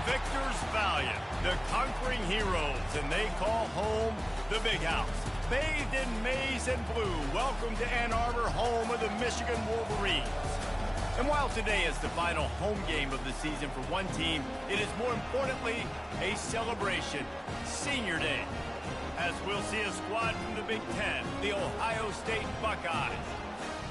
victors valiant, the conquering heroes, and they call home the Big House. Bathed in maize and blue, welcome to Ann Arbor, home of the Michigan Wolverines. And while today is the final home game of the season for one team, it is more importantly a celebration, Senior Day, as we'll see a squad from the Big Ten, the Ohio State Buckeyes,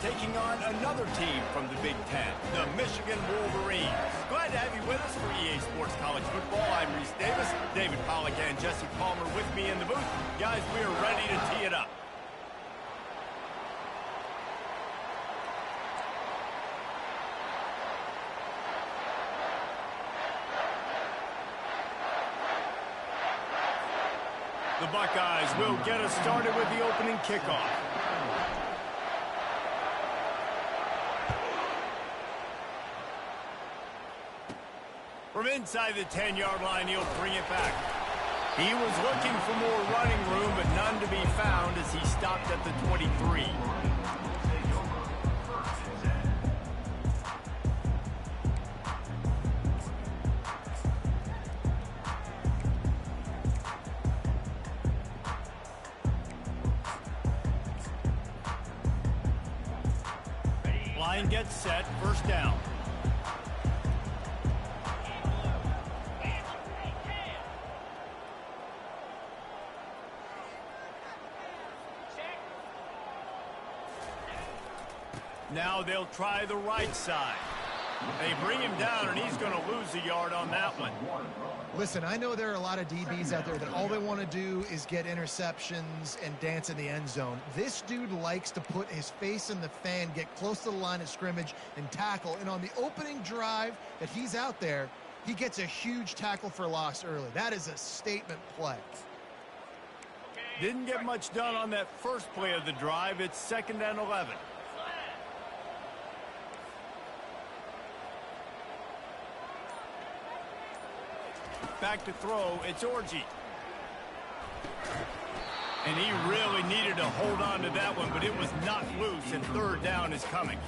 taking on another team from the Big Ten, the Michigan Wolverines. Glad to have you with us for EA Sports College Football. I'm Reese Davis, David Pollack and Jesse Palmer with me in the booth. Guys, we are ready to tee it up. The Buckeyes will get us started with the opening kickoff. From inside the 10-yard line, he'll bring it back. He was looking for more running room, but none to be found as he stopped at the 23. Line gets set, first down. Now they'll try the right side. They bring him down, and he's going to lose a yard on that one. Listen, I know there are a lot of DBs out there that all they want to do is get interceptions and dance in the end zone. This dude likes to put his face in the fan, get close to the line of scrimmage, and tackle. And on the opening drive that he's out there, he gets a huge tackle for loss early. That is a statement play. Didn't get much done on that first play of the drive. It's 2nd and 11. Back to throw, it's Orji. And he really needed to hold on to that one, but it was not loose, and third down is coming.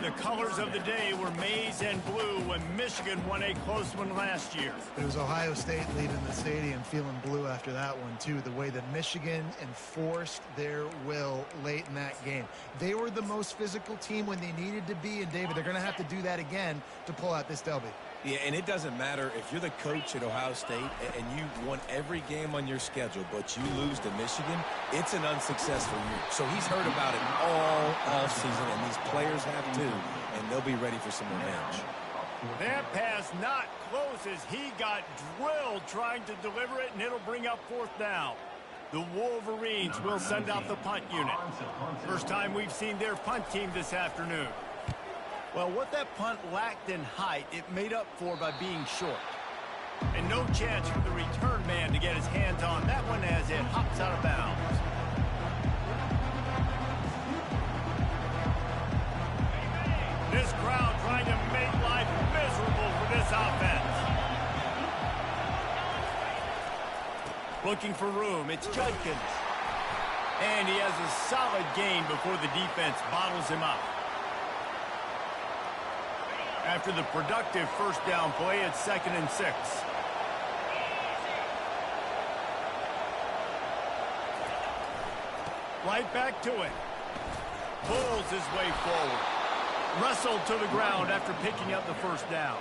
The colors of the day were maize and blue when Michigan won a close one last year. It was Ohio State leaving the stadium feeling blue after that one, too. The way that Michigan enforced their will late in that game. They were the most physical team when they needed to be, and David, they're going to have to do that again to pull out this W. Yeah, and it doesn't matter if you're the coach at Ohio State and you won every game on your schedule, but you lose to Michigan, it's an unsuccessful year. So he's heard about it all offseason, and these players have too, and they'll be ready for some revenge. That pass not close as he got drilled trying to deliver it, and it'll bring up 4th down. The Wolverines will send out the punt unit. First time we've seen their punt team this afternoon. Well, what that punt lacked in height, it made up for by being short. And no chance for the return man to get his hands on that one as it hops out of bounds. This crowd trying to make life miserable for this offense. Looking for room, it's Judkins. And he has a solid gain before the defense bottles him up. After the productive first down play, it's 2nd and 6. Right back to it. Pulls his way forward. Wrestled to the ground after picking up the first down.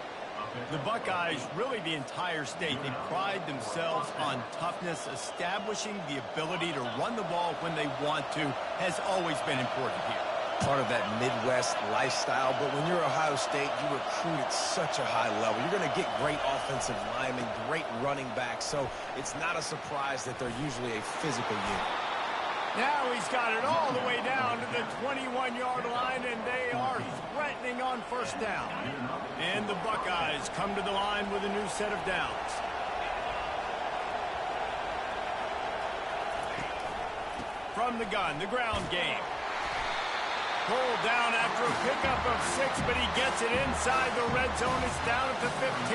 The Buckeyes, really the entire state, they pride themselves on toughness. Establishing the ability to run the ball when they want to has always been important here. Part of that Midwest lifestyle, but when you're Ohio State, you recruit at such a high level. You're going to get great offensive linemen, great running backs, so it's not a surprise that they're usually a physical unit. Now he's got it all the way down to the 21-yard line, and they are threatening on first down. And the Buckeyes come to the line with a new set of downs. From the gun, the ground game. Pulled down after a pickup of 6, but he gets it inside the red zone. It's down at the 15.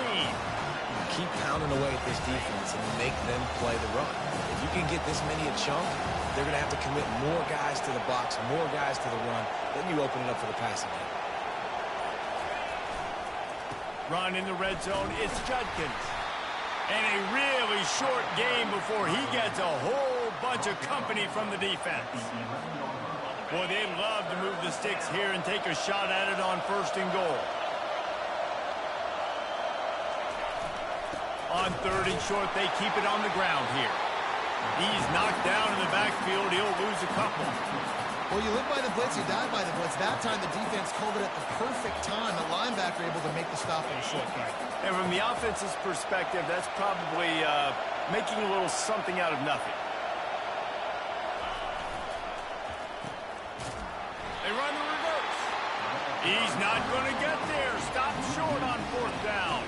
Keep pounding away at this defense and make them play the run. If you can get this many a chunk, they're going to have to commit more guys to the box, more guys to the run. Then you open it up for the passing game. Run in the red zone. It's Judkins. And a really short game before he gets a whole bunch of company from the defense. Boy, they'd love to move the sticks here and take a shot at it on 1st and goal. On 3rd and short, they keep it on the ground here. He's knocked down in the backfield. He'll lose a couple. Well, you live by the blitz, you die by the blitz. That time, the defense called it at the perfect time. The linebacker able to make the stop in a short game. And from the offense's perspective, that's probably making a little something out of nothing. They run the reverse. He's not going to get there. Stop short on 4th down.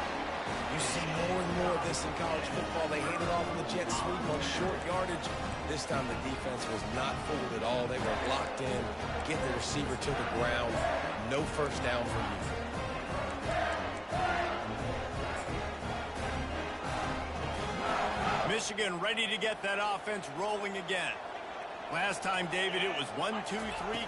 You see more and more of this in college football. They hand it off in the jet sweep on short yardage. This time the defense was not fooled at all. They were locked in, get the receiver to the ground. No 1st down for you. Michigan ready to get that offense rolling again. Last time, David, it was 1-2-3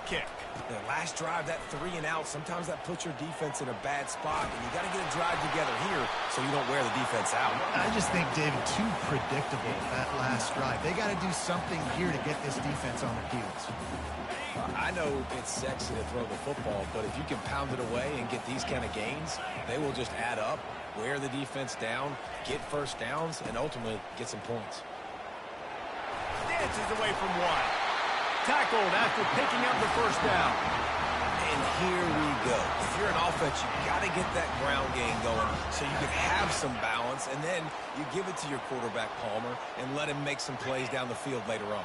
kick. The last drive, that 3 and out, sometimes that puts your defense in a bad spot, and you got to get a drive together here so you don't wear the defense out. I just think, David, too predictable that last drive. They got to do something here to get this defense on their heels. I know it's sexy to throw the football, but if you can pound it away and get these kind of gains, they will just add up, wear the defense down, get 1st downs, and ultimately get some points. Dances away from 1. Tackled after picking up the 1st down. And here we go. If you're an offense, you got to get that ground game going so you can have some balance, and then you give it to your quarterback, Palmer, and let him make some plays down the field later on.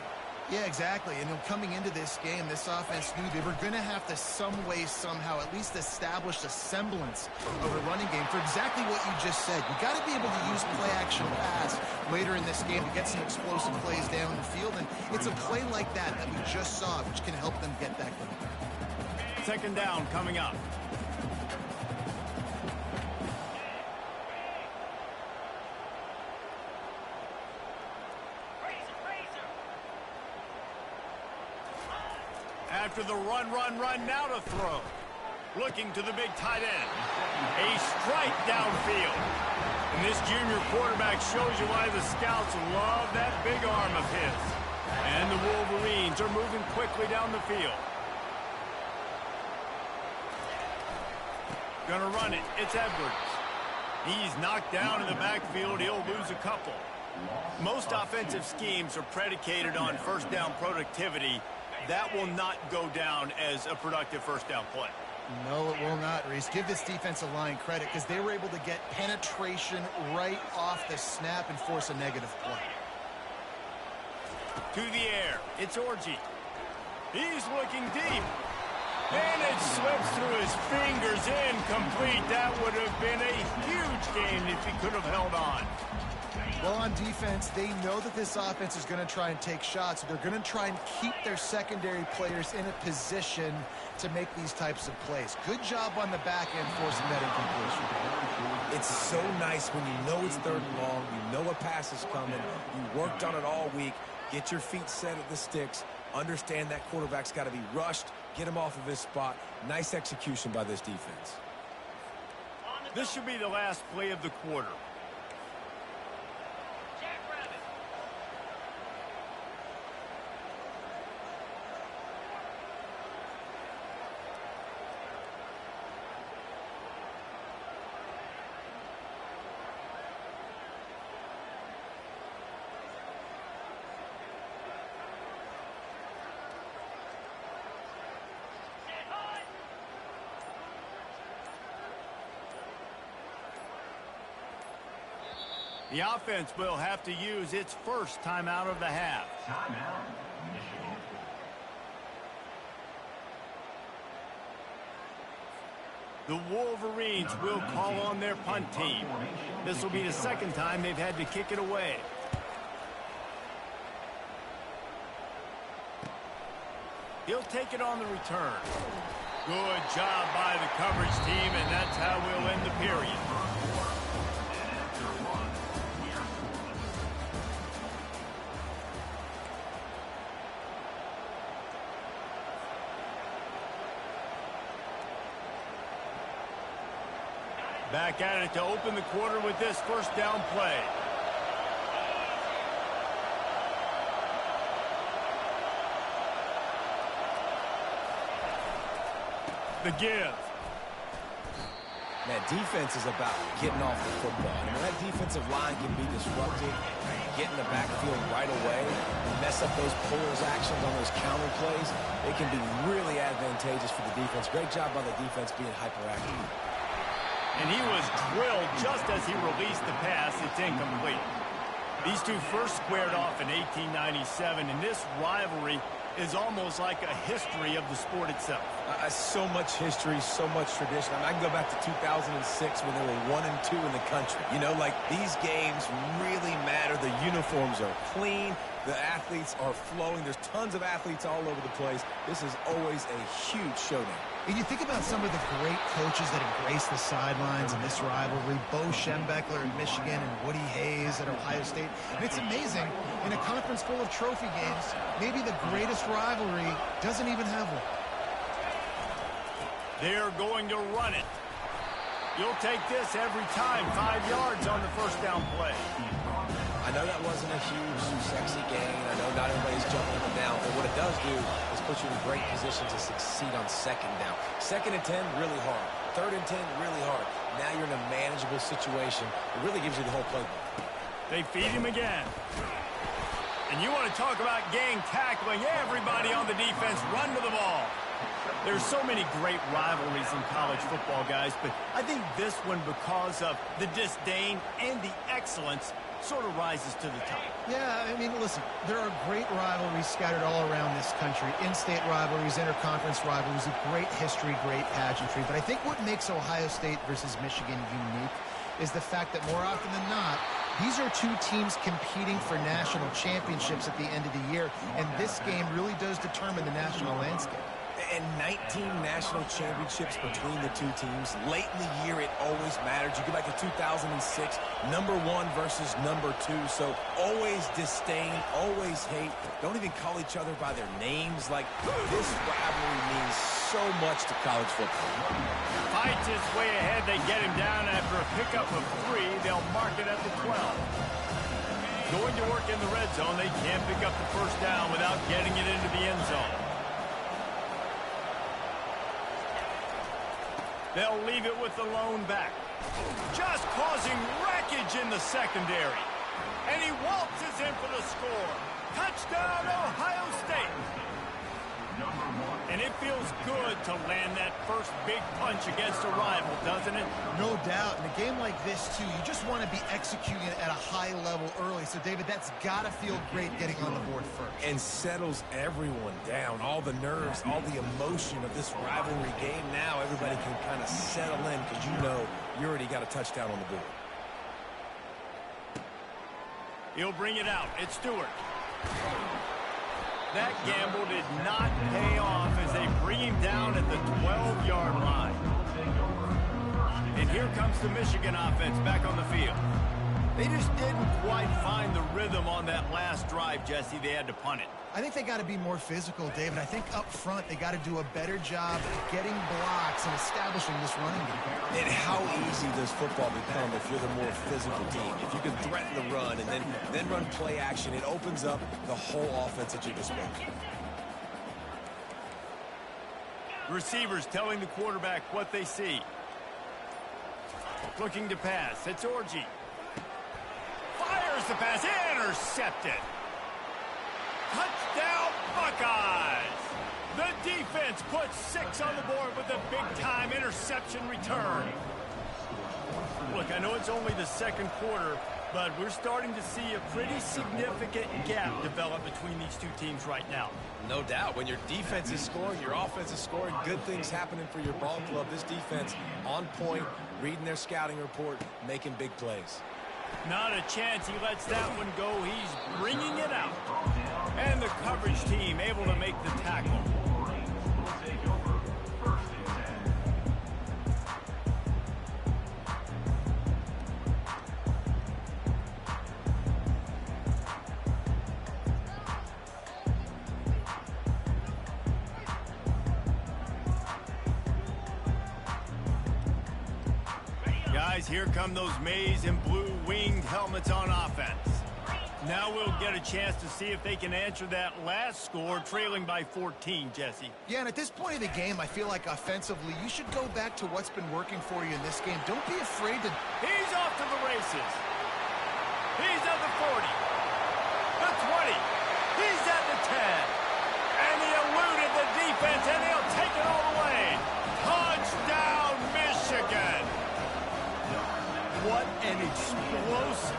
Yeah, exactly. And coming into this game, this offense knew they were going to have to some way, somehow, at least establish a semblance of a running game for exactly what you just said. You got to be able to use play-action pass later in this game to get some explosive plays down the field. And it's a play like that we just saw, which can help them get that going. 2nd down coming up. After the run, now to throw. Looking to the big tight end. A strike downfield. And this junior quarterback shows you why the scouts love that big arm of his. And the Wolverines are moving quickly down the field. Gonna run it. It's Edwards. He's knocked down in the backfield. He'll lose a couple. Most offensive schemes are predicated on 1st down productivity. That will not go down as a productive 1st down play. No, it will not, Reese. Give this defensive line credit because they were able to get penetration right off the snap and force a negative play. To the air. It's Orji. He's looking deep. And it slips through his fingers, incomplete. That would have been a huge game if he could have held on. Well, on defense, they know that this offense is going to try and take shots. They're going to try and keep their secondary players in a position to make these types of plays. Good job on the back end forcing that incompletion. It's so nice when you know it's 3rd and long, you know a pass is coming, you worked on it all week, get your feet set at the sticks, understand that quarterback's got to be rushed, get him off of his spot. Nice execution by this defense. This should be the last play of the quarter. The offense will have to use its 1st timeout of the half. The Wolverines will call on their punt team. This will be the 2nd time they've had to kick it away. He'll take it on the return. Good job by the coverage team, and that's how we'll end the period. Back at it to open the quarter with this 1st down play. The give. Man, defense is about getting off the football. And when that defensive line can be disrupted, get in the backfield right away, and mess up those pullers actions on those counter plays, it can be really advantageous for the defense. Great job by the defense being hyperactive. And he was drilled just as he released the pass. It's incomplete. These two first squared off in 1897, and this rivalry is almost like a history of the sport itself. So much history, so much tradition. I mean, I can go back to 2006 when they were 1-2 in the country. You know, like, these games really matter. The uniforms are clean. The athletes are flowing. There's tons of athletes all over the place. This is always a huge showdown. And you think about some of the great coaches that embrace the sidelines in this rivalry, Bo Schembechler in Michigan and Woody Hayes at Ohio State. And it's amazing, in a conference full of trophy games, maybe the greatest rivalry doesn't even have one. They're going to run it. You'll take this every time. 5 yards on the first down play. I know that wasn't a huge, sexy gain. I know not everybody's jumping up and down, but what it does do is put you in great position to succeed on second down. 2nd and 10, really hard. 3rd and 10, really hard. Now you're in a manageable situation. It really gives you the whole playbook. They feed him again. And you want to talk about gang tackling. Everybody on the defense run to the ball. There's so many great rivalries in college football, guys, but I think this one, because of the disdain and the excellence, sort of rises to the top. Yeah, I mean, listen, there are great rivalries scattered all around this country. In-state rivalries, interconference rivalries, of great history, great pageantry. But I think what makes Ohio State versus Michigan unique is the fact that more often than not, these are two teams competing for national championships at the end of the year, and this game really does determine the national landscape. And 19 national championships between the two teams. Late in the year, it always mattered. You go back to 2006, number 1 versus number 2. So always disdain, always hate. Don't even call each other by their names. Like, this rivalry means so much to college football. Fights his way ahead. They get him down after a pickup of 3. They'll mark it at the 12. Going to work in the red zone. They can't pick up the first down without getting it into the end zone. They'll leave it with the lone back. Just causing wreckage in the secondary. And he waltzes in for the score. Touchdown, Ohio State. And it feels good to land that first big punch against a rival, doesn't it? No doubt. In a game like this, too, you just want to be executing it at a high level early. So, David, that's got to feel great getting on the board first. And settles everyone down. All the nerves, all the emotion of this rivalry game. Now everybody can kind of settle in because you know you already got a touchdown on the board. He'll bring it out. It's Stewart. That gamble did not pay off as they bring him down at the 12-yard line. And here comes the Michigan offense back on the field. They just didn't quite find the rhythm on that last drive, Jesse. They had to punt it. I think they got to be more physical, David. I think up front they got to do a better job getting blocks and establishing this running game. And how easy does football become if you're the more physical team? If you can threaten the run and then run play action, it opens up the whole offense at your disposal. Receivers telling the quarterback what they see. Looking to pass. It's Orji. Fires the pass. Intercepted. Touchdown, Buckeyes! The defense puts 6 on the board with a big-time interception return. Look, I know it's only the second quarter, but we're starting to see a pretty significant gap develop between these two teams right now. No doubt. When your defense is scoring, your offense is scoring, good things happening for your ball club. This defense on point, reading their scouting report, making big plays. Not a chance he lets that one go. He's bringing it out. And the coverage team able to make the tackle. Guys, here come those maize and blue winged helmets on offense. Now we'll get a chance to see if they can answer that last score, trailing by 14, Jesse. Yeah, and at this point of the game, I feel like offensively, you should go back to what's been working for you in this game. Don't be afraid to... He's off to the races. He's at the 40, the 20. He's at the 10. And he eluded the defense, and he'll take it all the way. Touchdown, Michigan. What an explosive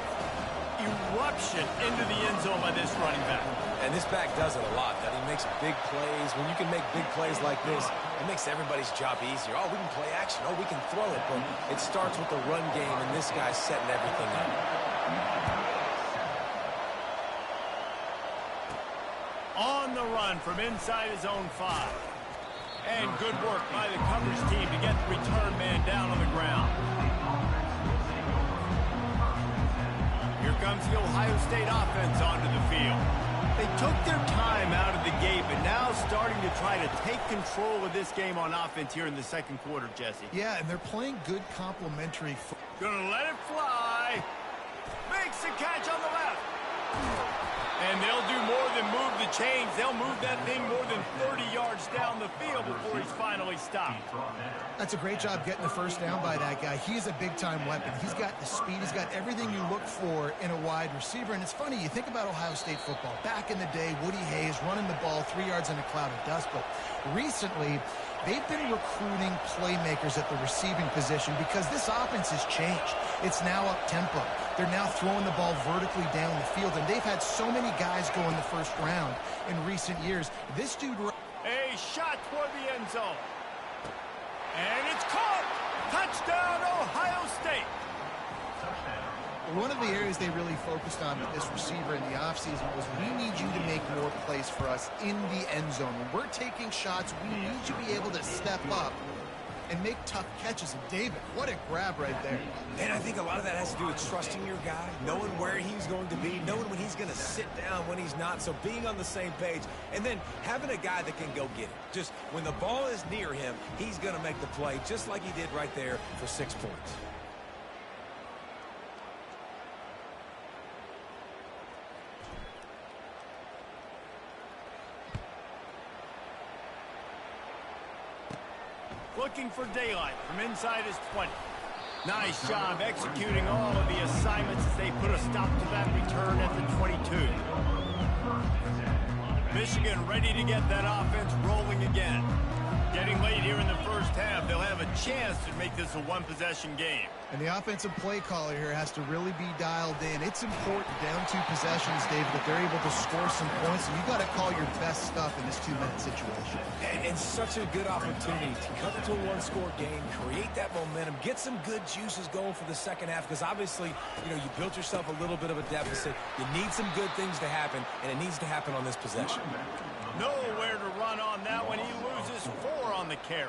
eruption into the end zone by this running back. And this back does it a lot. That he makes big plays. When you can make big plays like this, it makes everybody's job easier. Oh, we can play action. Oh, we can throw it. But it starts with the run game, and this guy's setting everything up. On the run from inside his own 5. And good work by the coverage team to get the return man down on the ground. Here comes the Ohio State offense onto the field. They took their time out of the gate, but now starting to try to take control of this game on offense here in the second quarter, Jesse. Yeah, and they're playing good complementary football. Gonna let it fly. Makes the catch on the left. And they'll do more than move the chains. They'll move that thing more than 30 yards down the field before he's finally stopped. That's a great job getting the first down by that guy. He's a big-time weapon. He's got the speed. He's got everything you look for in a wide receiver. And it's funny, you think about Ohio State football. Back in the day, Woody Hayes running the ball 3 yards in a cloud of dust. But recently, they've been recruiting playmakers at the receiving position because this offense has changed. It's now up-tempo. They're now throwing the ball vertically down the field, and they've had so many guys go in the first round in recent years. This dude... A shot toward the end zone. And it's caught! Touchdown, Ohio State! One of the areas they really focused on with this receiver in the offseason was we need you to make more plays for us in the end zone. When we're taking shots, we need you to be able to step up and make tough catches. And David, what a grab right there. And I think a lot of that has to do with trusting your guy, knowing where he's going to be, knowing when he's going to sit down, when he's not. So being on the same page, and then having a guy that can go get it. Just when the ball is near him, he's going to make the play, just like he did right there for 6 points. Looking for daylight from inside his 20. Nice job executing all of the assignments as they put a stop to that return at the 22. Michigan ready to get that offense rolling again. Getting late here in the first half, they'll have a chance to make this a one-possession game. And the offensive play caller here has to really be dialed in. It's important down 2 possessions, David, that they're able to score some points. And you got to call your best stuff in this 2-minute situation. And such a good opportunity to cut it to a 1-score game, create that momentum, get some good juices going for the second half. Because obviously, you built yourself a little bit of a deficit. You need some good things to happen, and it needs to happen on this possession. Nowhere to run on that one. He loses 4 on the carry.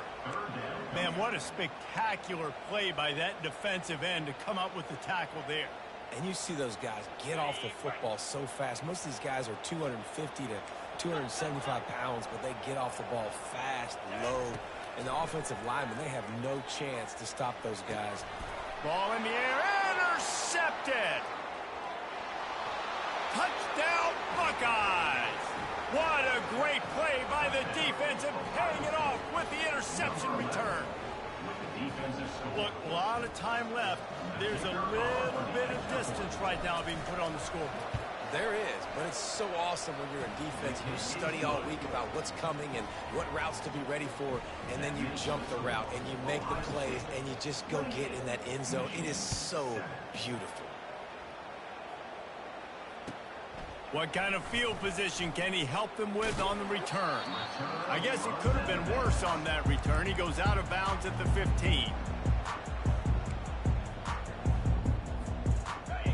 Man, what a spectacular play by that defensive end to come up with the tackle there. And you see those guys get off the football so fast. Most of these guys are 250 to 275 pounds, but they get off the ball fast, low. And the offensive linemen, they have no chance to stop those guys. Ball in the air, intercepted! Touchdown, Buckeyes! What a great play by the defense and paying it off with the interception return. Look, a lot of time left. There's a little bit of distance right now being put on the scoreboard. There is, but it's so awesome when you're in defense. You study all week about what's coming and what routes to be ready for, and then you jump the route and you make the plays and you just go get in that end zone. It is so beautiful. What kind of field position can he help them with on the return? I guess it could have been worse on that return. He goes out of bounds at the 15.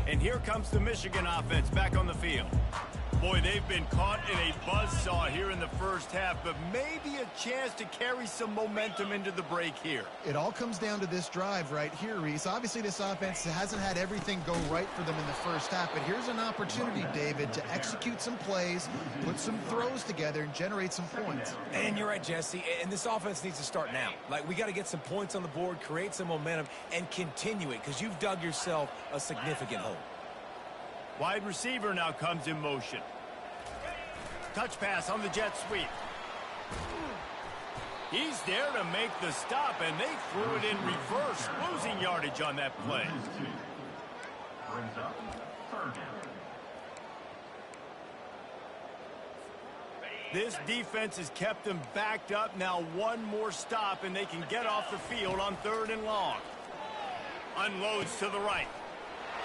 And here comes the Michigan offense back on the field. Boy, they've been caught in a buzzsaw here in the first half, but maybe a chance to carry some momentum into the break here. It all comes down to this drive right here, Reese. Obviously, this offense hasn't had everything go right for them in the first half, but here's an opportunity, David, to execute some plays, put some throws together, and generate some points. And you're right, Jesse, and this offense needs to start now. Like, we got to get some points on the board, create some momentum, and continue it, because you've dug yourself a significant hole. Wide receiver now comes in motion. Touch pass on the jet sweep. He's there to make the stop, and they threw it in reverse, losing yardage on that play. Brings up third down. This defense has kept them backed up. Now one more stop, and they can get off the field on 3rd and long. Unloads to the right.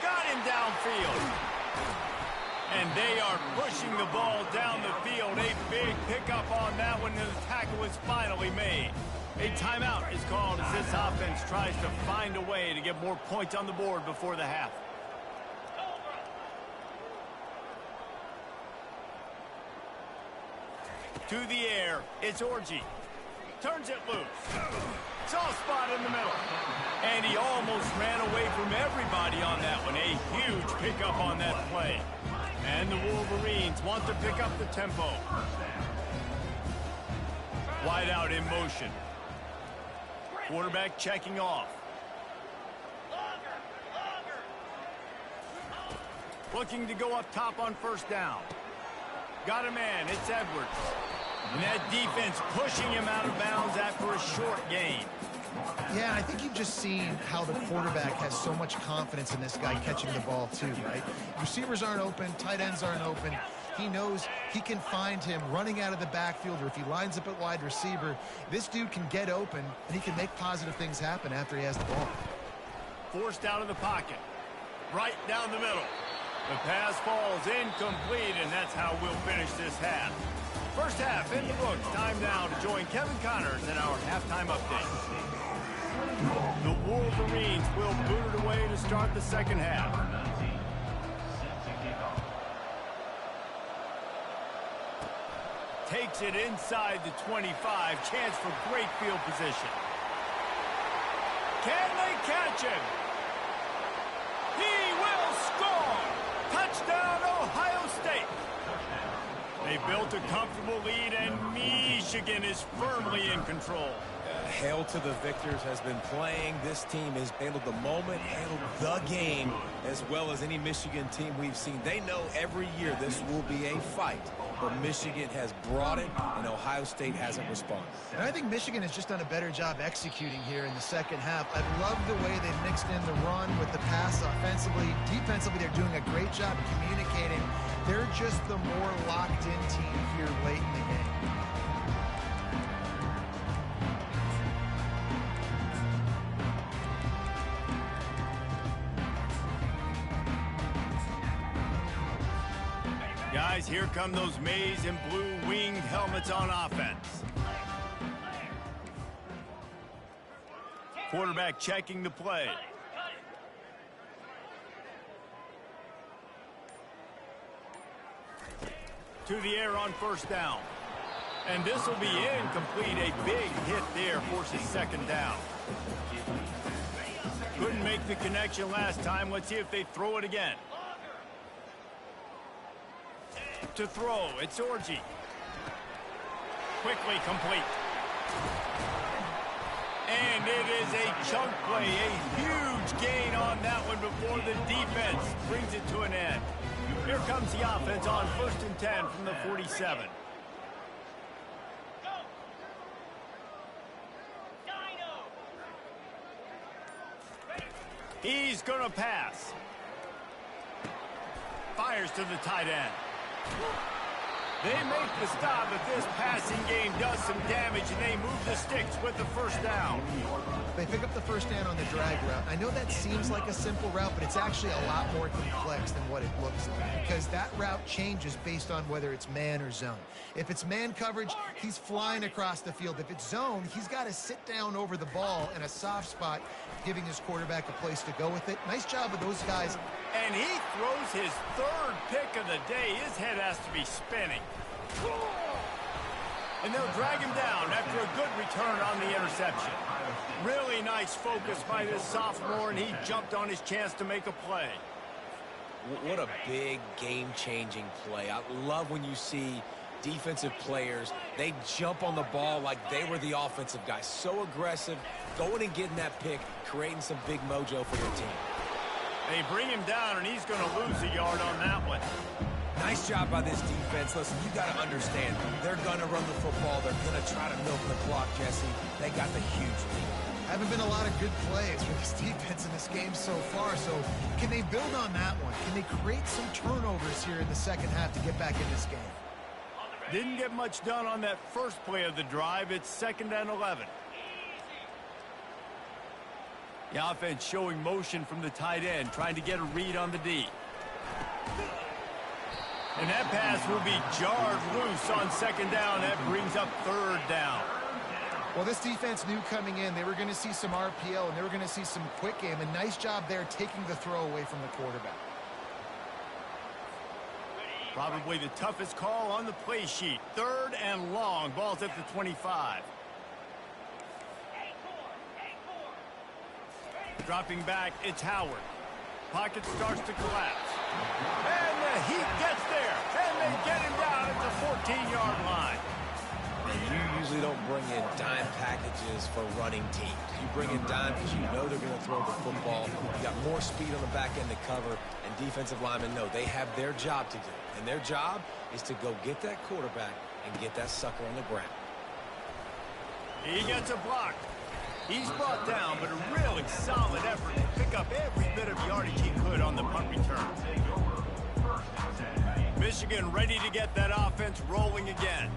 Got him downfield. And they are pushing the ball down the field. A big pickup on that one, and the tackle is finally made. A timeout is called as this offense tries to find a way to get more points on the board before the half. To the air, it's Orji. Turns it loose. Soft spot in the middle. And he almost ran away from everybody on that one. A huge pickup on that play. And the Wolverines want to pick up the tempo. Wide out in motion. Quarterback checking off. Looking to go up top on 1st down. Got a man, it's Edwards. And that defense pushing him out of bounds after a short gain. Yeah, I think you've just seen how the quarterback has so much confidence in this guy catching the ball too, right? Receivers aren't open, tight ends aren't open. He knows he can find him running out of the backfield, or if he lines up at wide receiver, this dude can get open, and he can make positive things happen after he has the ball. Forced out of the pocket. Right down the middle. The pass falls incomplete, and that's how we'll finish this half. First half in the books. Time now to join Kevin Connors in our halftime update. The Wolverines will boot it away to start the second half. Takes it inside the 25. Chance for great field position. Can they catch him? He will score! Touchdown, Ohio State! They built a comfortable lead, and Michigan is firmly in control. Hail to the victors has been playing. This team has handled the moment, handled the game, as well as any Michigan team we've seen. They know every year this will be a fight, but Michigan has brought it, and Ohio State hasn't responded. And I think Michigan has just done a better job executing here in the second half. I love the way they mixed in the run with the pass offensively. Defensively, they're doing a great job communicating. They're just the more locked-in team here late in the game. Guys, here come those maize and blue winged helmets on offense. Quarterback checking the play. To the air on 1st down. And this will be incomplete. A big hit there forces 2nd down. Couldn't make the connection last time. Let's see if they throw it again. To throw, it's Orji. Quickly complete. And it is a chunk play, a huge gain on that one before the defense brings it to an end. Here comes the offense on 1st and 10 from the 47. He's going to pass. Fires to the tight end. They make the stop, but this passing game does some damage, and they move the sticks with the 1st down. They pick up the 1st down on the drag route. I know that seems like a simple route, but it's actually a lot more complex than what it looks like, because that route changes based on whether it's man or zone. If it's man coverage, he's flying across the field. If it's zone, he's got to sit down over the ball in a soft spot, giving his quarterback a place to go with it. Nice job of those guys. And he throws his 3rd pick of the day. His head has to be spinning. And they'll drag him down after a good return on the interception. Really nice focus by this sophomore, and he jumped on his chance to make a play. What a big game-changing play. I love when you see defensive players, they jump on the ball like they were the offensive guy. So aggressive, going and getting that pick, creating some big mojo for their team. They bring him down, and he's going to lose a yard on that one. Nice job by this defense. Listen, you got to understand, they're going to run the football. They're going to try to milk the clock, Jesse. They got the huge lead. Haven't been a lot of good plays for this defense in this game so far, so can they build on that one? Can they create some turnovers here in the second half to get back in this game? Didn't get much done on that first play of the drive. It's 2nd and 11. The offense showing motion from the tight end, trying to get a read on the D. And that pass will be jarred loose on 2nd down. That brings up 3rd down. Well, this defense knew coming in they were going to see some RPO and they were going to see some quick game. A nice job there taking the throw away from the quarterback. Probably the toughest call on the play sheet. 3rd and long. Ball's at the 25. Dropping back, it's Howard. Pocket starts to collapse. And the Heat gets there. And they get him down at the 14-yard line. And you usually don't bring in dime packages for running teams. You bring in dime because you know they're going to throw the football. You got more speed on the back end to cover, and defensive linemen know they have their job to do. And their job is to go get that quarterback and get that sucker on the ground. He gets a block. He's brought down, but a really solid effort to pick up every bit of yardage he could on the punt return. Michigan ready to get that offense rolling again.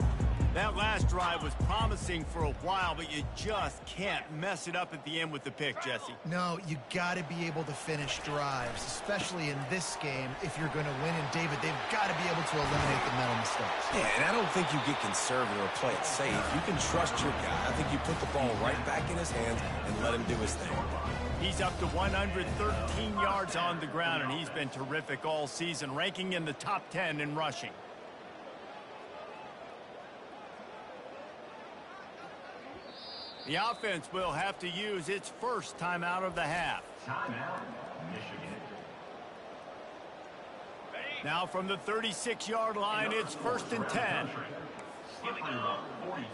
That last drive was promising for a while, but you just can't mess it up at the end with the pick, Jesse. No, you got to be able to finish drives, especially in this game. If you're going to win, and David, they've got to be able to eliminate the mental mistakes. Yeah, and I don't think you get conservative or play it safe. You can trust your guy. I think you put the ball right back in his hands and let him do his thing. He's up to 113 yards on the ground, and he's been terrific all season, ranking in the top 10 in rushing. The offense will have to use its first timeout of the half. Timeout, Michigan. Now from the 36-yard line, it's 1st and 10. Skipping about 42.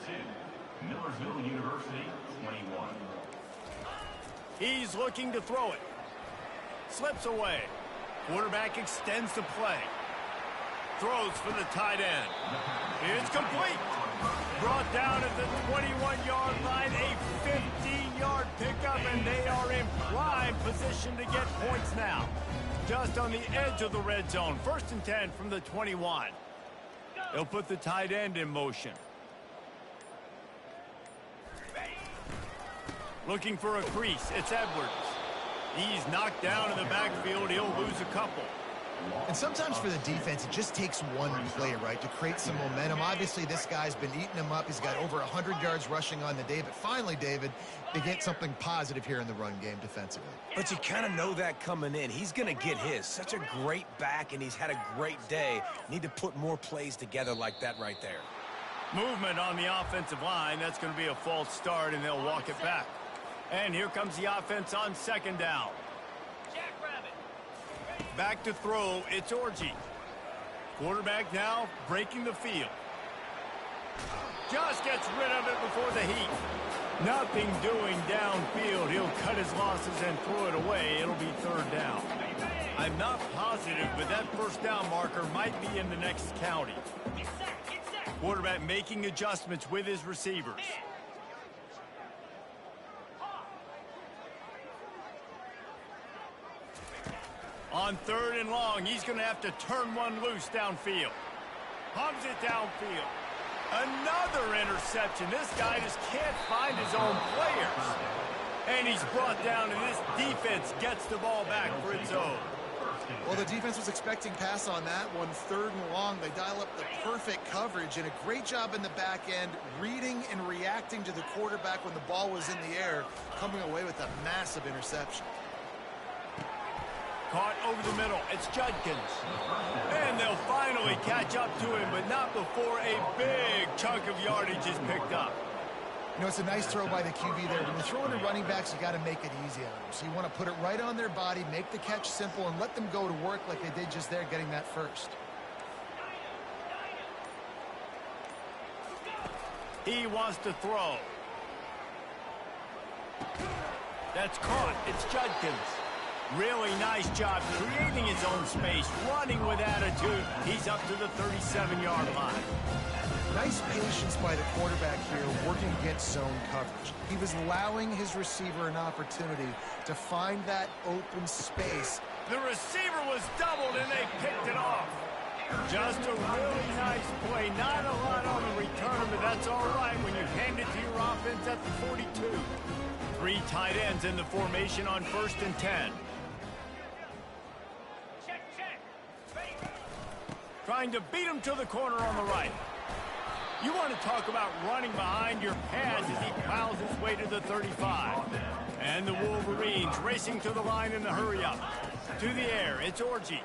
Millersville University, 21. He's looking to throw it. Slips away. Quarterback extends the play. Throws for the tight end. It's complete. Brought down at the 21-yard line, a 15-yard pickup, and they are in prime position to get points now. Just on the edge of the red zone. 1st and 10 from the 21. They'll put the tight end in motion. Looking for a crease. It's Edwards. He's knocked down in the backfield. He'll lose a couple. And sometimes for the defense, it just takes one play, right, to create some momentum. Obviously, this guy's been eating him up. He's got over 100 yards rushing on the day. But finally, David, they get something positive here in the run game defensively. But you kind of know that coming in. He's going to get his. Such a great back, and he's had a great day. Need to put more plays together like that right there. Movement on the offensive line. That's going to be a false start, and they'll walk it back. And here comes the offense on 2nd down. Back to throw, it's Orji. Quarterback now breaking the field. Just gets rid of it before the Heat. Nothing doing downfield. He'll cut his losses and throw it away. It'll be 3rd down. I'm not positive, but that 1st down marker might be in the next county. Quarterback making adjustments with his receivers. On 3rd and long, he's going to have to turn one loose downfield. Pumps it downfield. Another interception. This guy just can't find his own players. And he's brought down, and this defense gets the ball back for its own. Well, the defense was expecting pass on that one. 3rd and long, they dial up the perfect coverage, and a great job in the back end, reading and reacting to the quarterback when the ball was in the air, coming away with a massive interception. Caught over the middle. It's Judkins. And they'll finally catch up to him, but not before a big chunk of yardage is picked up. You know, it's a nice throw by the QB there. When you're throwing to running backs, you got to make it easy on them. So you want to put it right on their body, make the catch simple, and let them go to work like they did just there, getting that first. He wants to throw. That's caught. It's Judkins. Really nice job creating his own space, running with attitude. He's up to the 37-yard line. Nice patience by the quarterback here, working against zone coverage. He was allowing his receiver an opportunity to find that open space. The receiver was doubled, and they picked it off. Just a really nice play. Not a lot on the return, but that's all right when you hand it to your offense at the 42. 3 tight ends in the formation on 1st and 10. Trying to beat him to the corner on the right. You want to talk about running behind your pads as he plows his way to the 35. And the Wolverines racing to the line in the hurry-up. To the air, it's Orji.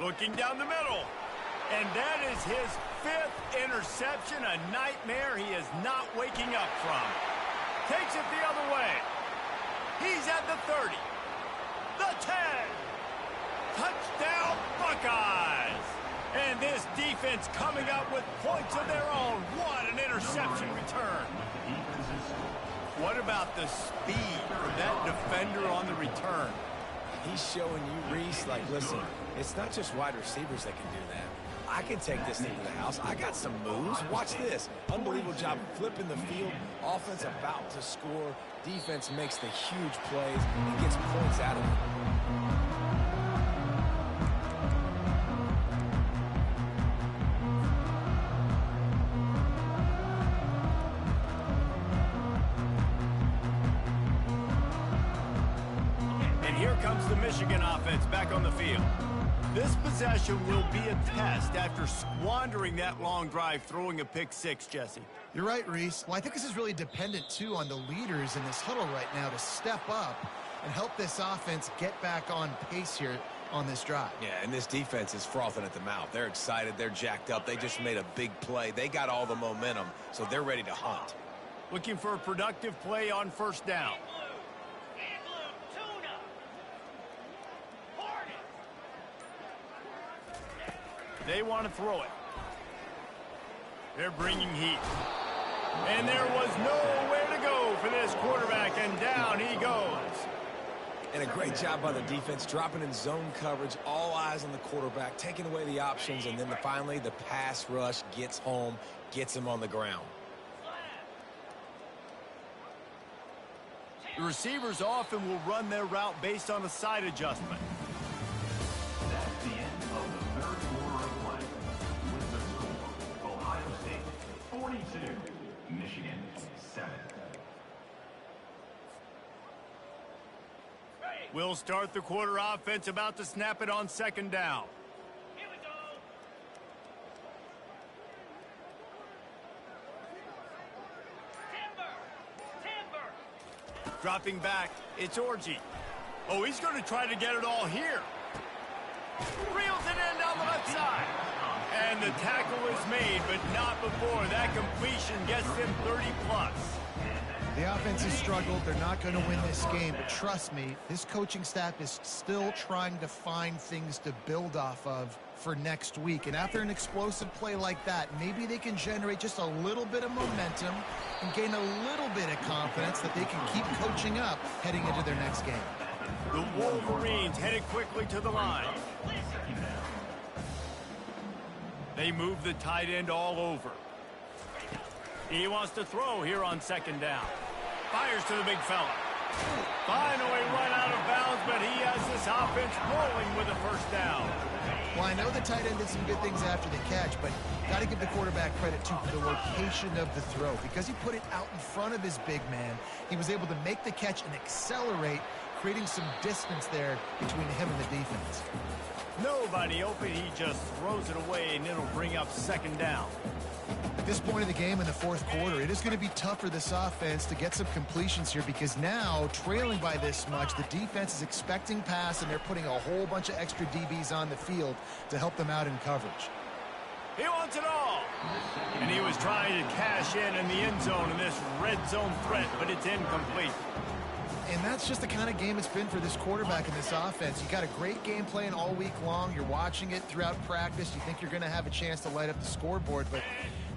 Looking down the middle. And that is his 5th interception, a nightmare he is not waking up from. Takes it the other way. He's at the 30. The 10. Touchdown, Buckeyes! And this defense coming up with points of their own. What an interception return. What about the speed of that defender on the return? He's showing you, Reese, like, listen, it's not just wide receivers that can do that. I can take this thing to the house. I got some moves. Watch this. Unbelievable job flipping the field. Offense about to score. Defense makes the huge plays and gets points out of it. Here comes the Michigan offense back on the field. This possession will be a test after squandering that long drive, throwing a pick 6, Jesse. You're right, Reese. Well, I think this is really dependent, too, on the leaders in this huddle right now to step up and help this offense get back on pace here on this drive. Yeah, and this defense is frothing at the mouth. They're excited. They're jacked up. They just made a big play. They got all the momentum, so they're ready to hunt. Looking for a productive play on 1st down. They want to throw it. They're bringing heat. And there was nowhere to go for this quarterback, and down he goes. And a great job by the defense, dropping in zone coverage, all eyes on the quarterback, taking away the options, and then finally the pass rush gets home, gets him on the ground. The receivers often will run their route based on a side adjustment. That's the end of the 3rd quarter of play. With the score, Ohio State 42, Michigan 7. We'll start the quarter offense, about to snap it on 2nd down. Here we go. Timber. Dropping back, it's Orji. Oh, he's going to try to get it all here. Reels it in down the left side. And the tackle is made, but not before. That completion gets them 30+. The offense has struggled. They're not going to win this game, but trust me, this coaching staff is still trying to find things to build off of for next week. And after an explosive play like that, maybe they can generate just a little bit of momentum and gain a little bit of confidence that they can keep coaching up heading into their next game. The Wolverines headed quickly to the line. They move the tight end all over. He wants to throw here on 2nd down. Fires to the big fella. Finally run out of bounds, but he has this offense rolling with a 1st down. Well, I know the tight end did some good things after the catch, but got to give the quarterback credit, too, for the location of the throw. Because he put it out in front of his big man, he was able to make the catch and accelerate, creating some distance there between him and the defense. Nobody open, he just throws it away, and it'll bring up 2nd down. At this point of the game in the 4th quarter, it is going to be tough for this offense to get some completions here because now, trailing by this much, the defense is expecting pass, and they're putting a whole bunch of extra DBs on the field to help them out in coverage. He wants it all. And he was trying to cash in the end zone in this red zone threat, but it's incomplete. And that's just the kind of game it's been for this quarterback in this offense. You got a great game plan all week long. You're watching it throughout practice. You think you're going to have a chance to light up the scoreboard, but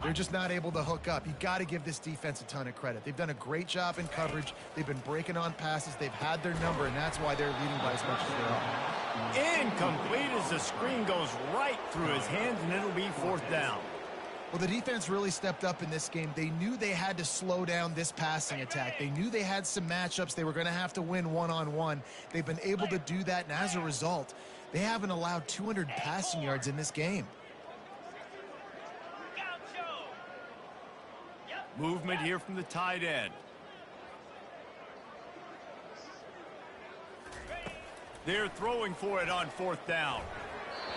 They're just not able to hook up. You got to give this defense a ton of credit. They've done a great job in coverage. They've been breaking on passes. They've had their number, and that's why they're leading by as much as they are. Incomplete as the screen goes right through his hands, and it'll be 4th down. Well, the defense really stepped up in this game. They knew they had to slow down this passing attack. They knew they had some matchups they were going to have to win one-on-one. They've been able to do that, and as a result, they haven't allowed 200 passing yards in this game. Movement here from the tight end. They're throwing for it on 4th down.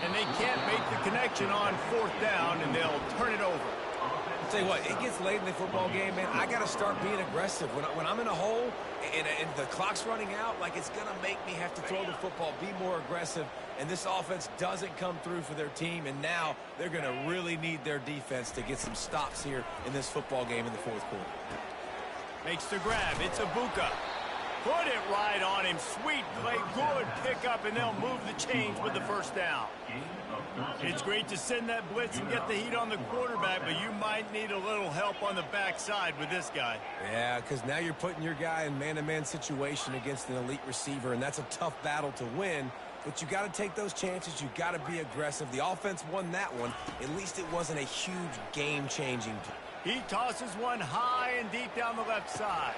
And they can't make the connection on 4th down, and they'll turn it over. I'll tell you what, it gets late in the football game, man. I got to start being aggressive. When I'm in a hole and the clock's running out, like, it's going to make me have to throw the football, be more aggressive. And this offense doesn't come through for their team, and now they're going to really need their defense to get some stops here in this football game in the 4th quarter. Makes the grab. It's Ibuka. Put it right on him. Sweet play. Good pickup, and they'll move the chains with the 1st down. It's great to send that blitz and get the heat on the quarterback, but you might need a little help on the backside with this guy. Yeah, because now you're putting your guy in man-to-man situation against an elite receiver, and that's a tough battle to win. But you got to take those chances. You got to be aggressive. The offense won that one. At least it wasn't a huge game-changing. He tosses one high and deep down the left side.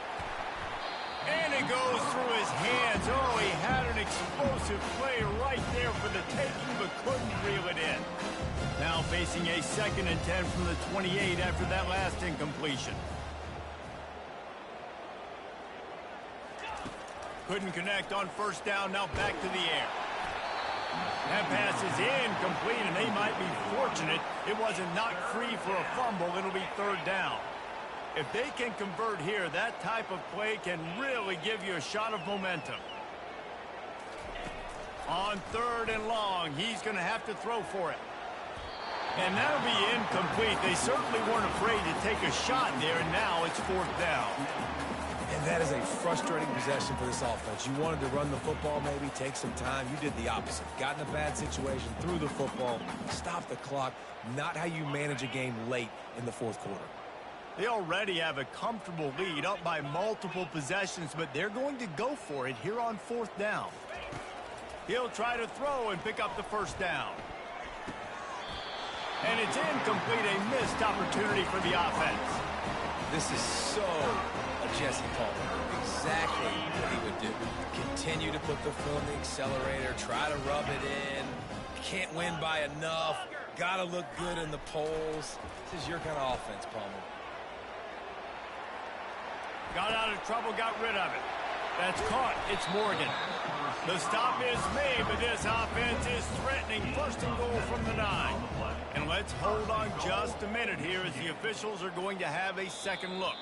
And it goes through his hands. Oh, he had an explosive play right there for the taking, but couldn't reel it in. Now facing a 2nd and 10 from the 28 after that last incompletion. Couldn't connect on 1st down. Now back to the air. That pass is incomplete, and they might be fortunate it wasn't knocked free for a fumble. It'll be 3rd down. If they can convert here, that type of play can really give you a shot of momentum. On 3rd and long, he's going to have to throw for it. And that'll be incomplete. They certainly weren't afraid to take a shot there, and now it's 4th down. And that is a frustrating possession for this offense. You wanted to run the football, maybe take some time. You did the opposite. Got in a bad situation, threw the football, stopped the clock. Not how you manage a game late in the 4th quarter. They already have a comfortable lead, up by multiple possessions, but they're going to go for it here on 4th down. He'll try to throw and pick up the 1st down. And it's incomplete, a missed opportunity for the offense. This is so a Jesse Palmer. Exactly what he would do. Continue to put the foot on the accelerator, try to rub it in. Can't win by enough. Got to look good in the polls. This is your kind of offense, Palmer. Got out of trouble, got rid of it. That's caught. It's Morgan. The stop is made, but this offense is threatening 1st and goal from the 9. And let's hold on just a minute here as the officials are going to have a 2nd look.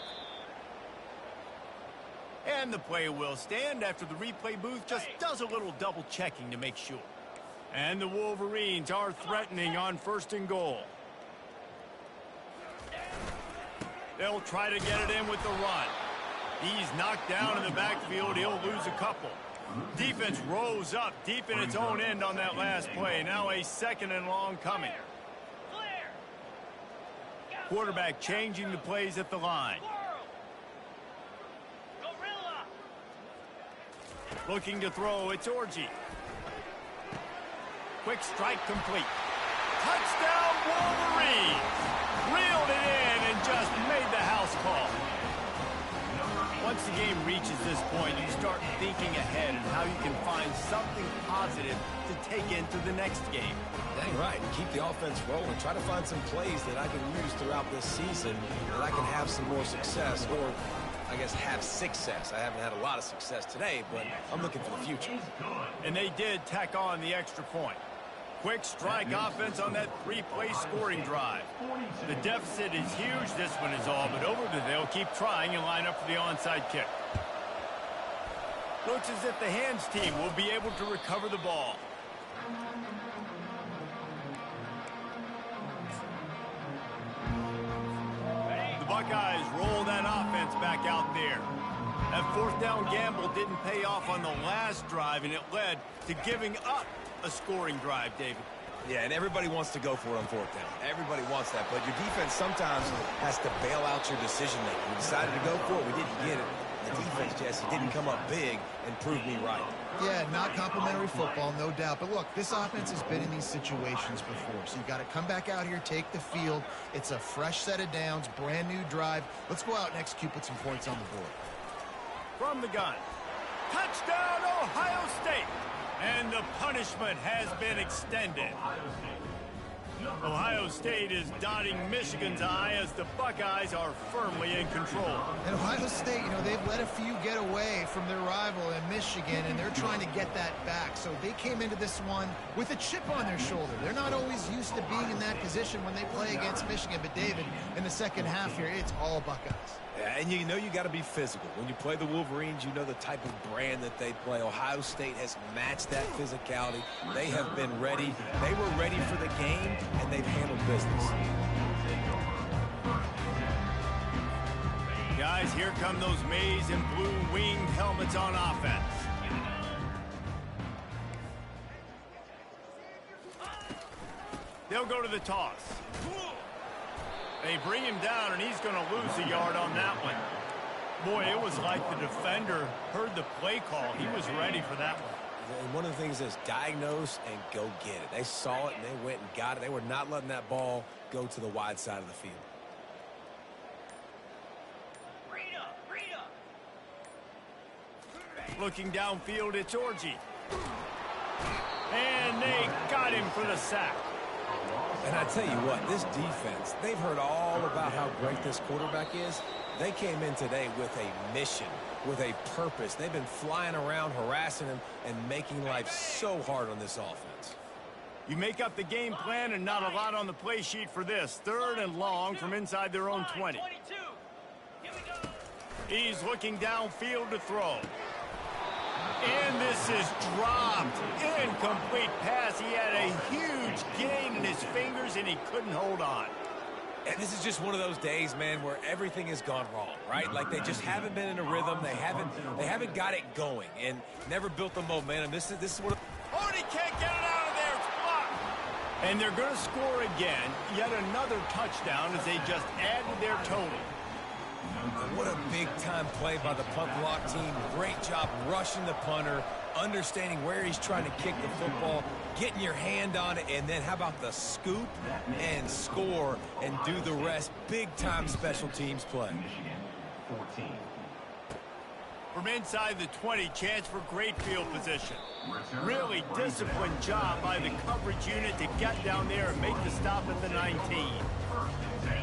And the play will stand after the replay booth just does a little double checking to make sure. And the Wolverines are threatening on 1st and goal. They'll try to get it in with the run. He's knocked down in the backfield. He'll lose a couple. Defense rose up deep in its own end on that last play. Now a 2nd and long coming. Quarterback changing the plays at the line. Looking to throw. It's Orji. Quick strike complete. Touchdown Wolverines. Reeled it in and just made the house call. Once the game reaches this point, you start thinking ahead and how you can find something positive to take into the next game. Dang right. Keep the offense rolling. Try to find some plays that I can use throughout this season that I can have some more success, or I guess have success. I haven't had a lot of success today, but I'm looking for the future. And they did tack on the extra point. Quick strike offense on that 3-play scoring drive. The deficit is huge, this one is all, but they'll keep trying and line up for the onside kick. Looks as if the hands team will be able to recover the ball. The Buckeyes roll that offense back out there. That 4th down gamble didn't pay off on the last drive, and it led to giving up a scoring drive, David. Yeah, and everybody wants to go for it on fourth down. Everybody wants that, but your defense sometimes has to bail out your decision-making. We decided to go for it. We didn't get it. The defense, Jesse, didn't come up big and prove me right. Yeah, not complimentary football, no doubt. But look, this offense has been in these situations before. So you got to come back out here, take the field. It's a fresh set of downs, brand new drive. Let's go out and execute, put some points on the board. From the gun. Touchdown, Ohio State. And the punishment has been extended. Ohio State is dotting Michigan's eye as the Buckeyes are firmly in control. And Ohio State, they've let a few get away from their rival in Michigan, and they're trying to get that back. So they came into this one with a chip on their shoulder. They're not always used to being in that position when they play against Michigan. But, David, in the second half here, it's all Buckeyes. Yeah, and you got to be physical. When you play the Wolverines, you know the type of brand that they play. Ohio State has matched that physicality. They have been ready. They were ready for the game, and they've handled business. Guys, here come those maize and blue winged helmets on offense. They'll go to the toss. They bring him down, and he's going to lose a yard on that one. Boy, it was like the defender heard the play call. He was ready for that one. And one of the things is diagnose and go get it. They saw it, and they went and got it. They were not letting that ball go to the wide side of the field. Looking downfield, it's Orji. And they got him for the sack. And I tell you what, this defense, they've heard all about how great this quarterback is. They came in today with a mission, with a purpose. They've been flying around, harassing him, and making life so hard on this offense. You make up the game plan and not a lot on the play sheet for this. 3rd and long from inside their own 20. He's looking downfield to throw. And this is dropped. Incomplete pass. He had a huge gain in his fingers, and he couldn't hold on. And this is just one of those days, man, where everything has gone wrong, right? Like they just haven't been in a rhythm. They haven't got it going and never built the momentum. This is what. Oh, and he can't get it out of there. It's blocked. And they're going to score again. Yet another touchdown as they just added their total. What a big-time play by the punt block team. Great job rushing the punter, understanding where he's trying to kick the football, getting your hand on it, and then how about the scoop and score and do the rest. Big-time special teams play. From inside the 20, chance for great field position. Really disciplined job by the coverage unit to get down there and make the stop at the 19.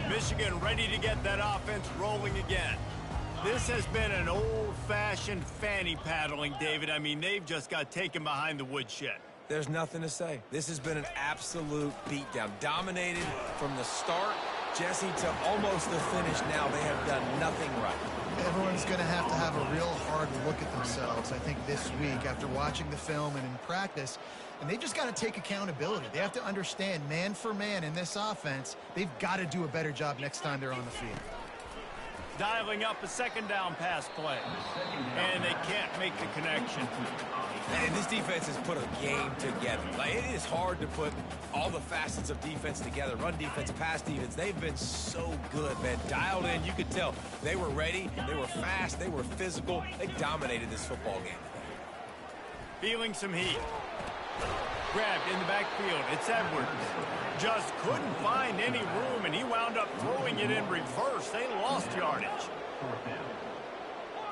Michigan ready to get that offense rolling again. This has been an old-fashioned fanny paddling, David. I mean, they've just got taken behind the woodshed. There's nothing to say. This has been an absolute beatdown. Dominated from the start, Jesse, to almost the finish now. They have done nothing right. Everyone's going to have a real hard look at themselves, I think, this week after watching the film and in practice. And they just got to take accountability. They have to understand, man for man in this offense, they've got to do a better job next time they're on the field. Dialing up a 2nd down pass play. And they can't make the connection. And this defense has put a game together. Like, it is hard to put all the facets of defense together. Run defense, pass defense. They've been so good, man. Dialed in. You could tell they were ready. They were fast. They were physical. They dominated this football game. Feeling some heat. Grabbed in the backfield. It's Edwards. Just couldn't find any room, and he wound up throwing it in reverse. They lost yardage.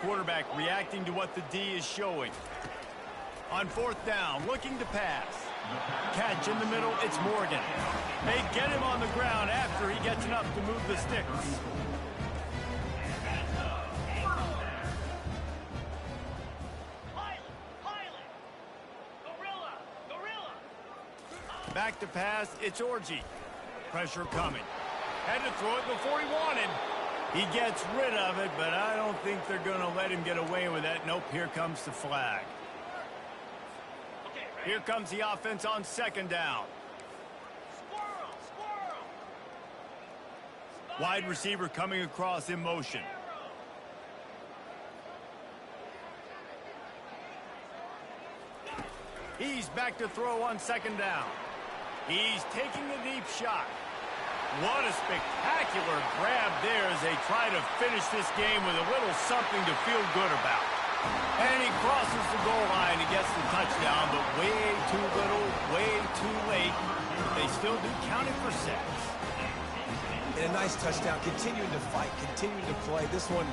Quarterback reacting to what the D is showing. On 4th down, looking to pass. Catch in the middle, it's Morgan. They get him on the ground after he gets enough to move the sticks. Back to pass, it's Orji. Pressure coming. Had to throw it before he wanted. He gets rid of it, but I don't think they're going to let him get away with that. Nope, here comes the flag. Here comes the offense on 2nd down. Wide receiver coming across in motion. He's back to throw on 2nd down. He's taking a deep shot. What a spectacular grab there as they try to finish this game with a little something to feel good about. And he crosses the goal line and gets the touchdown, but way too little, way too late. They still do count it for sacks. And a nice touchdown, continuing to fight, continuing to play. This one,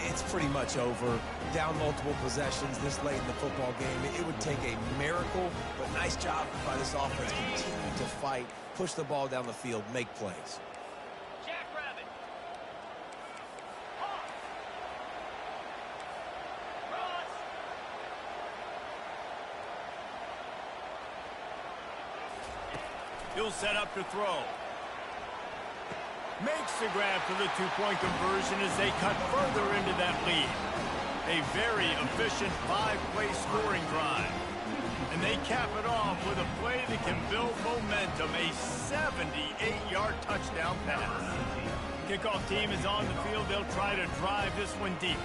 it's pretty much over. Down multiple possessions this late in the football game. It would take a miracle, but nice job by this offense continuing to fight, push the ball down the field, make plays. He'll set up to throw. Makes the grab for the two-point conversion as they cut further into that lead. A very efficient 5-play scoring drive. And they cap it off with a play that can build momentum, a 78-yard touchdown pass. Kickoff team is on the field. They'll try to drive this one deep.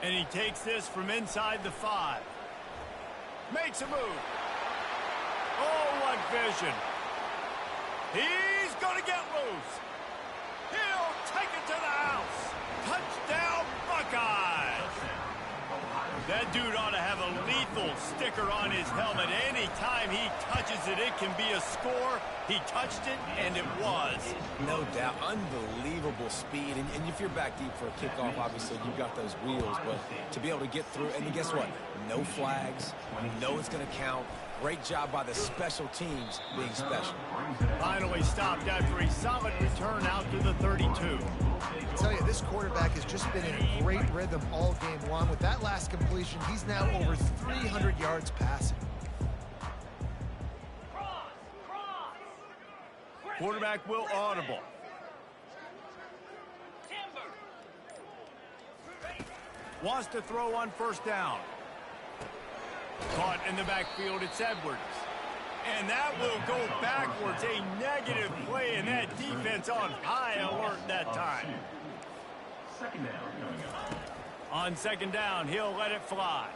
And he takes this from inside the 5. Makes a move. Oh, what vision. He's going to get loose. He'll take it to the house. Touchdown, Buckeyes. That dude ought to have a lethal sticker on his helmet. Anytime he touches it, it can be a score. He touched it, and it was. No doubt. Unbelievable speed. And if you're back deep for a kickoff, obviously, you've got those wheels. But to be able to get through, and guess what? No flags. No, it's going to count. Great job by the special teams being special. Finally stopped after a solid return out to the 32. I tell you, this quarterback has just been in a great rhythm all game long. With that last completion, he's now over 300 yards passing. Quarterback will audible. Wants to throw on first down. Caught in the backfield, it's Edwards. And that will go backwards. A negative play, and that defense on high alert that time. On second down, he'll let it fly.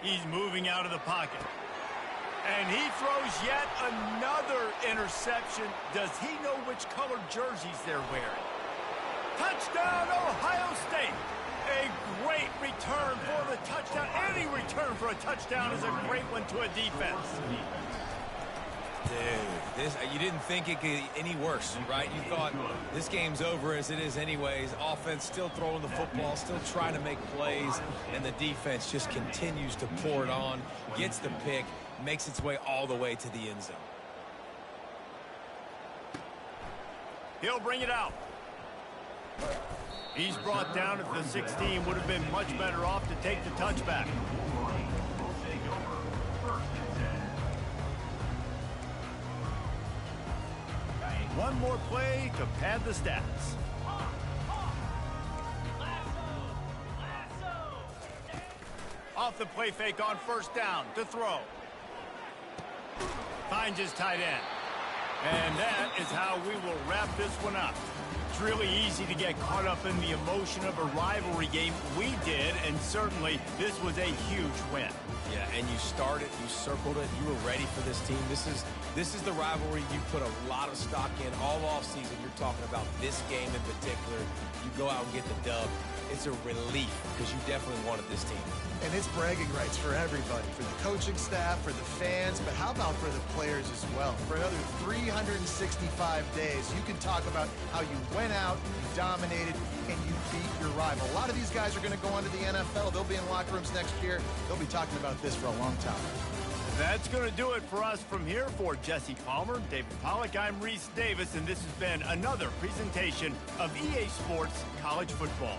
He's moving out of the pocket. And he throws yet another interception. Does he know which colored jerseys they're wearing? Touchdown, Ohio State. A great return for the touchdown. Any return for a touchdown is a great one to a defense. Dude, you didn't think it could get any worse, right? You thought this game's over as it is anyways. Offense still throwing the football, still trying to make plays, and the defense just continues to pour it on, gets the pick, makes its way all the way to the end zone. He'll bring it out. He's brought down at the 16. Would have been much better off to take the touchback. One more play to pad the stats. Off the play fake on first down to throw. Finds his tight end. And that is how we will wrap this one up. It's really easy to get caught up in the emotion of a rivalry game. We did, and certainly this was a huge win. Yeah, and you started, you circled it, you were ready for this team. This is the rivalry you put a lot of stock in all offseason. You're talking about this game in particular. You go out and get the dub. It's a relief because you definitely wanted this team. And it's bragging rights for everybody, for the coaching staff, for the fans, but how about for the players as well? For another 365 days, you can talk about how you went out, you dominated, and you beat your rival. A lot of these guys are going to go on to the NFL. They'll be in locker rooms next year. They'll be talking about this for a long time. That's going to do it for us from here. For Jesse Palmer, David Pollack, I'm Reese Davis, and this has been another presentation of EA Sports College Football.